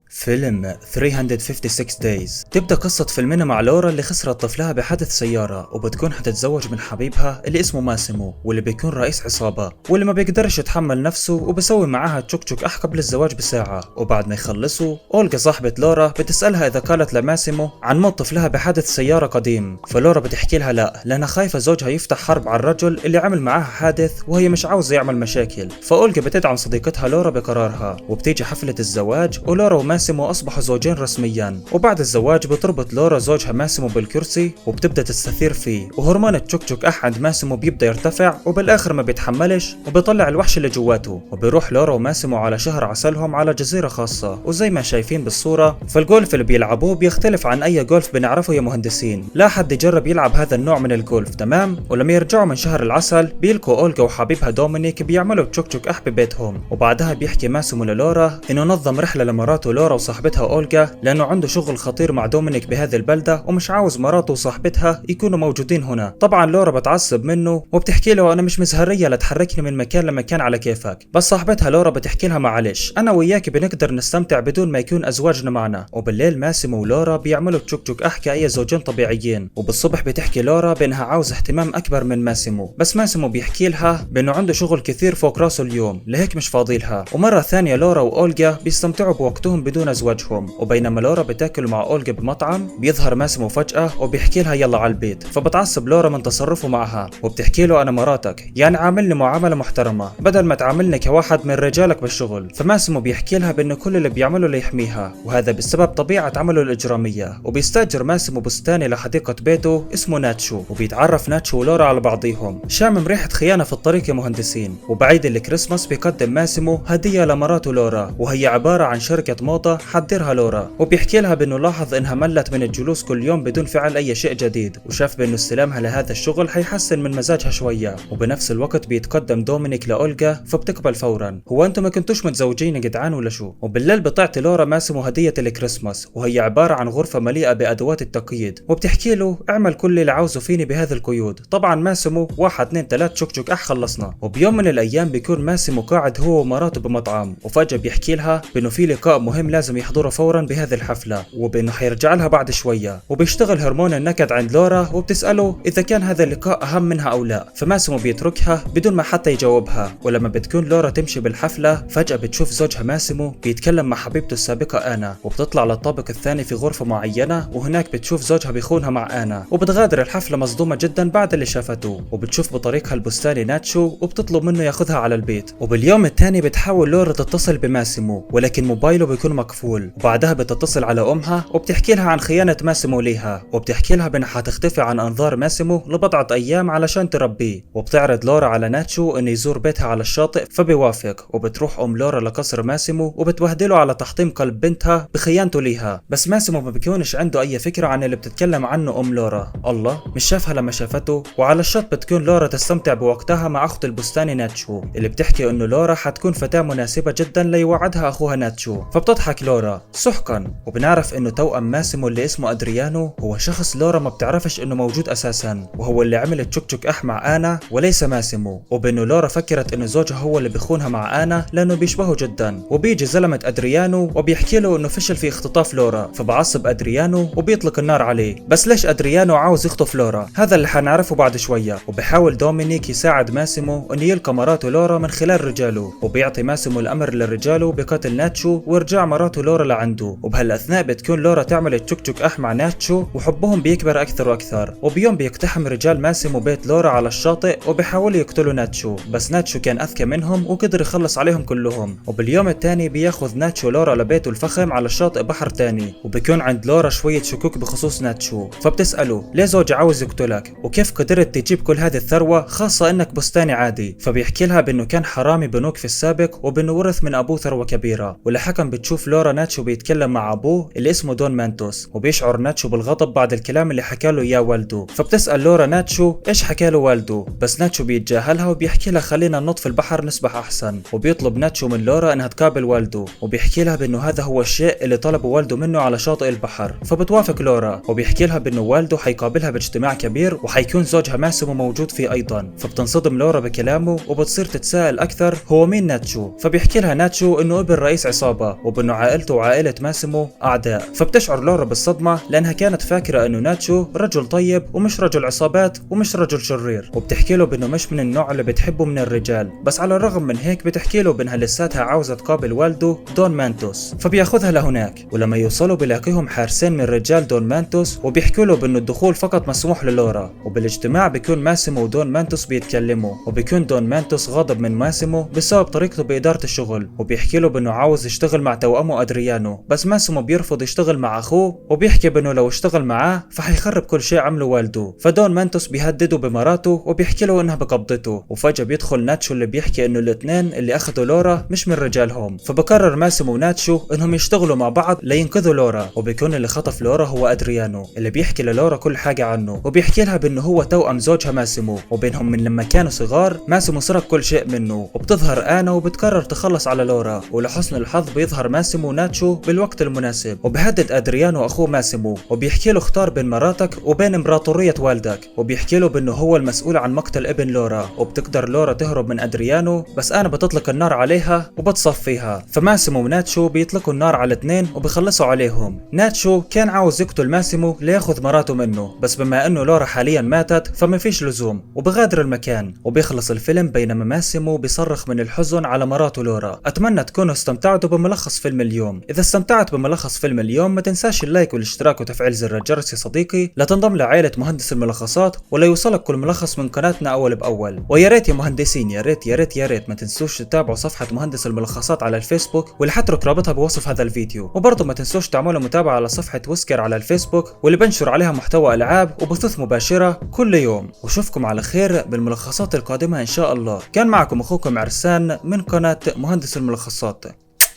فيلم 356 Days تبدأ قصة فيلمنا مع لورا اللي خسرت طفلها بحادث سيارة، وبتكون حتتزوج من حبيبها اللي اسمه ماسيمو واللي بيكون رئيس عصابة واللي ما بيقدرش يتحمل نفسه وبسوي معاها تشوك أح قبل الزواج بساعة. وبعد ما يخلصوا أولغا صاحبة لورا بتسألها إذا قالت لماسيمو عن موت طفلها بحادث سيارة قديم، فلورا بتحكي لها لا لأنها خايفة زوجها يفتح حرب على الرجل اللي عمل معاها حادث وهي مش عاوزة يعمل مشاكل. فأولغا بتدعم صديقتها لورا بقرارها، وبتيجي حفلة الزواج ولورا وماسيمو أصبحوا زوجين رسميا. وبعد الزواج بتربط لورا زوجها ماسيمو بالكرسي وبتبدأ تستثير فيه، وهرمون التشوك أح عند ماسيمو بيبدأ يرتفع وبالآخر ما بيتحملش وبيطلع الوحش اللي جواته، وبيروح لورا وماسيمو على شهر عسلهم على جزيرة خاصة. وزي ما شايفين بالصورة فالجولف اللي بيلعبوه بيختلف عن أي جولف بنعرفه يا مهندسين، لا حد يجرب يلعب هذا النوع من الجولف تمام. ولما يرجعوا من شهر العسل بيلقوا أولغا وحبيبها دومينيك بيعملوا تشوك أح ببيتهم، وبعدها بيحكي ماسيمو للورا إنه نظم رحلة لمراته لورا وصاحبتها أولغا لأنه عنده شغل خطير مع دومينيك بهذه البلدة ومش عاوز مراته وصاحبتها يكونوا موجودين هنا. طبعا لورا بتعصب منه وبتحكي له أنا مش مزهرية لتحركني من مكان لمكان على كيفك، بس صاحبتها لورا بتحكي لها معلش أنا وياك بنقدر نستمتع بدون ما يكون أزواجنا معنا. وبالليل ماسيمو ولورا بيعملوا تشوك أح كأي زوجين طبيعيين، وبالصبح بتحكي لورا بأنها عاوزة اهتمام أكبر من ماسيمو، بس ماسيمو بيحكي لها بأنه عنده شغل كثير فوق راسه اليوم لهيك مش فاضي لها. ومرة ثانية لورا وأولغا بيستمتعوا بوقتهم بدون أزواجهم، وبينما لورا بتاكل مع أولغا بمطعم بيظهر ماسيمو فجأة وبيحكي لها يلا على البيت، فبتعصب لورا من تصرفه معها وبتحكي له أنا مراتك يعني عاملني معاملة محترمة بدل ما تعاملني كواحد من رجالك بالشغل. فماسيمو بيحكي لها بأنه كل اللي بيعمله ليحميها وهذا بسبب طبيعة عمله الإجرامية. وبيستأجر ماسيمو بستاني لحديقة بيته اسمه ناتشو، وبيتعرف ناتشو ولورا على بعضيهم. شامم ريحة خيانة في الطريق يا مهندسين. وبعيد الكريسماس بيقدم ماسيمو هدية لمراته لورا، وهي عبارة عن شركة موضة حدرها لورا، وبيحكي لها بأنه لاحظ إنها ملت من الجلوس كل يوم بدون فعل أي شيء جديد، وشاف بأنه استلامها لهذا الشغل حيحسن من مزاجها شوية. وبنفس الوقت بيتقدم دومينيك لأولغا فبتقبل فورا، هو أنتم ما كنتوش متزوجين يا جدعان ولا شو؟ وبالليل بتعطي لورا ماسيمو هدية الكريسماس، وهي عبارة عن غرفة مليئة بأدوات التقييد، وبتحكي له اعمل كل اللي عاوزه فيني بهذه القيود. طبعا ماسيمو 1 2 3 تشوك أح خلصنا. وبيوم من الأيام بيكون ماسيمو قاعد هو ومراته بمطعم، وفجأة بيحكي لها بأنه في لقاء مهم لازم يحضره فورا بهذه الحفلة، وبأنه حيرجع لها بعد شوية. وبيشتغل هرمون النكد عند لورا وبتسأله إذا كان هذا اللقاء أهم منها أو لا، فماسيمو بيتركها بدون ما حتى يجاوبها. ولما بتكون لورا تمشي بالحفلة فجأة بتشوف زوجها ماسيمو بيتكلم مع حبيبته السابقة آنا، وبتطلع للطابق الثاني في غرفة معينة وهناك بتشوف زوجها بيخونها مع آنا، وبتغادر الحفلة مصدومة جدا بعد اللي شافته. وبتشوف بطريقها البستاني ناتشو وبتطلب منه ياخذها على البيت. وباليوم الثاني بتحاول لورا تتصل بماسيمو ولكن موبايله بيكون مقفول، وبعدها بتتصل على أمها وبتحكي لها عن خيانة ماسيمو ليها، وبتحكي لها بأنها حتختفي عن أنظار ماسيمو لبضعة أيام علشان تربيه. وبتعرض لورا على ناتشو إنه يزور بيتها على الشاطئ فبيوافق، وبتروح أم لورا لقصر ماسيمو وبتبهدله على تحطيم قلب بنتها بخيانته ليها، بس ماسيمو ما بيكونش عنده أي فكرة عن اللي بتتكلم عنه أم لورا. الله مش شافها لما شافته. وعلى الشط بتكون لورا تستمتع بوقتها مع أخت البستاني ناتشو اللي بتحكي إنه لورا حتكون فتاة مناسبة جدا ليوعدها أخوها ناتشو، فبتضحك لورا سحقا. وبنعرف إنه توأم ماسيمو اللي اسمه أدريانو هو شخص لورا ما بتعرفش إنه موجود أساسا، وهو اللي عمل تشوك أح مع آنا وليس ماسيمو. وبإنه لورا فكرت إنه زوجها هو اللي بيخونها مع آنا لأنه بيشبهه جدا. وبيجي زلمة أدريانو وبيحكي له إنه فشل في اختطاف لورا، فبعصب أدريانو وبيطلق النار عليه. بس ليش أدريانو عاوز يخطف لورا؟ هذا اللي حنعرفه بعد شوية. وبحاول دومينيك يساعد ماسيمو إنه يلقى مراته لورا من خلال رجاله، وبيعطي ماسيمو الأمر لرجاله بقتل ناتشو وارجاع مراته لورا لعنده. وبهالأثناء بتكون لورا تعمل تشوك أح مع ناتشو وحبهم بيكبر أكثر وأكثر. وبيوم بيقتحم رجال ماسيمو بيت لورا على الشاطئ وبيحاولوا يقتلوا ناتشو، بس ناتشو كان أذكى منهم وقدر يخلص عليهم كلهم. وباليوم الثاني بياخذ ناتشو لورا لبيته الفخم على الشاطئ بحر تاني، وبيكون عند لورا شوية شكوك بخصوص ناتشو، فبتسأله ليه زوجي عاوز يقتلك وكيف قدرت تجيب كل هذه الثروة خاصة انك بستاني عادي. فبيحكي لها بانه كان حرامي بنوك في السابق وبانه ورث من ابوه ثروة كبيرة. ولحكم بتشوف لورا ناتشو بيتكلم مع ابوه اللي اسمه دون مانتوس، وبيشعر ناتشو بالغضب بعد الكلام اللي حكى له اياه والده. فبتسأل لورا ناتشو ايش حكى له والده، بس ناتشو بيتجاهلها وبيحكي لها خلينا ننط في البحر نسبح احسن. وبيطلب ناتشو من لورا انها تقابل والده، وبيحكي لها بانه هذا هو الشيء اللي طلبه والده منه على شاطئ البحر. فبتوافق لورا وبيحكي لها بانه والده حيقابلها باجتماع كبير وحيكون زوجها ماسيمو موجود فيه ايضا. فبتنصدم لورا بكلامه وبتصير تتساءل اكثر هو مين ناتشو. فبيحكي لها ناتشو انه ابن رئيس عصابة وبانه عائلته وعائلة ماسيمو أعداء. فبتشعر لورا بالصدمة لأنها كانت فاكرة إنه ناتشو رجل طيب ومش رجل عصابات ومش رجل شرير، وبتحكي له بإنه مش من النوع اللي بتحبه من الرجال. بس على الرغم من هيك بتحكي له بإنها لساتها عاوزة تقابل والده دون مانتوس، فبياخذها لهناك. ولما يوصلوا بيلاقيهم حارسين من رجال دون مانتوس وبيحكوا له بإنه الدخول فقط مسموح للورا. وبالاجتماع بيكون ماسيمو ودون مانتوس بيتكلموا، وبيكون دون مانتوس غاضب من ماسيمو بسبب طريقته بإدارة الشغل، وبيحكي له بإنه عاوز يشتغل مع توأمه أدريانو. بس ماسيمو بيرفض يشتغل مع أخوه، وبيحكي بإنه لو اشتغل معاه فحيخرب كل شيء عمله والده. فدون مانتوس بيهدده بمراته وبيحكي له إنها بقبضته. وفجأة بيدخل ناتشو اللي بيحكي إنه الاثنين اللي أخذوا لورا مش من رجالهم. فبقرر ماسيمو وناتشو إنهم يشتغلوا مع بعض لينقذوا لورا. وبيكون اللي خطف لورا هو أدريانو اللي بيحكي للورا كل حاجة عنه، وبيحكي لها بإنه هو توأم زوجها ماسيمو، وبينهم من لما كانوا صغار ماسيمو سرق كل شيء منه. وبتظهر آنا وبتقرر تخلص على لورا، ولحسن الحظ بيظهر ماسيمو وناتشو بالوقت المناسب، وبهدد أدريانو أخوه ماسيمو وبيحكي له اختار بين مراتك وبين امبراطورية والدك، وبيحكي له بأنه هو المسؤول عن مقتل ابن لورا. وبتقدر لورا تهرب من أدريانو، بس أنا بتطلق النار عليها وبتصفيها. فماسيمو وناتشو بيطلقوا النار على الاثنين وبيخلصوا عليهم. ناتشو كان عاوز يقتل ماسيمو لياخذ مراته منه، بس بما انه لورا حاليا ماتت فما فيش لزوم، وبغادر المكان. وبيخلص الفيلم بينما ماسيمو بيصرخ من الحزن على مراته لورا. اتمنى تكونوا استمتعتوا بملخص فيلم اليوم. اذا استمتعت بملخص فيلم اليوم ما تنساش اللايك والاشتراك وتفعيل زر الجرس يا صديقي لتنضم لعائلة مهندس الملخصات ولا يوصلك كل ملخص من قناتنا اول باول. ويا ريت يا مهندسين، يا ريت يا ريت يا ريت ما تنسوش تتابعوا صفحة مهندس الملخصات على الفيسبوك واللي حترك رابطها بوصف هذا الفيديو. وبرضه ما تنسوش تعملوا متابعة على صفحة ويسكر على الفيسبوك واللي بنشر عليها محتوى العاب وبثوث مباشرة كل يوم. وشوفكم على خير بالملخصات القادمة ان شاء الله. كان معكم اخوكم عرسان من قناة مهندس الملخصات.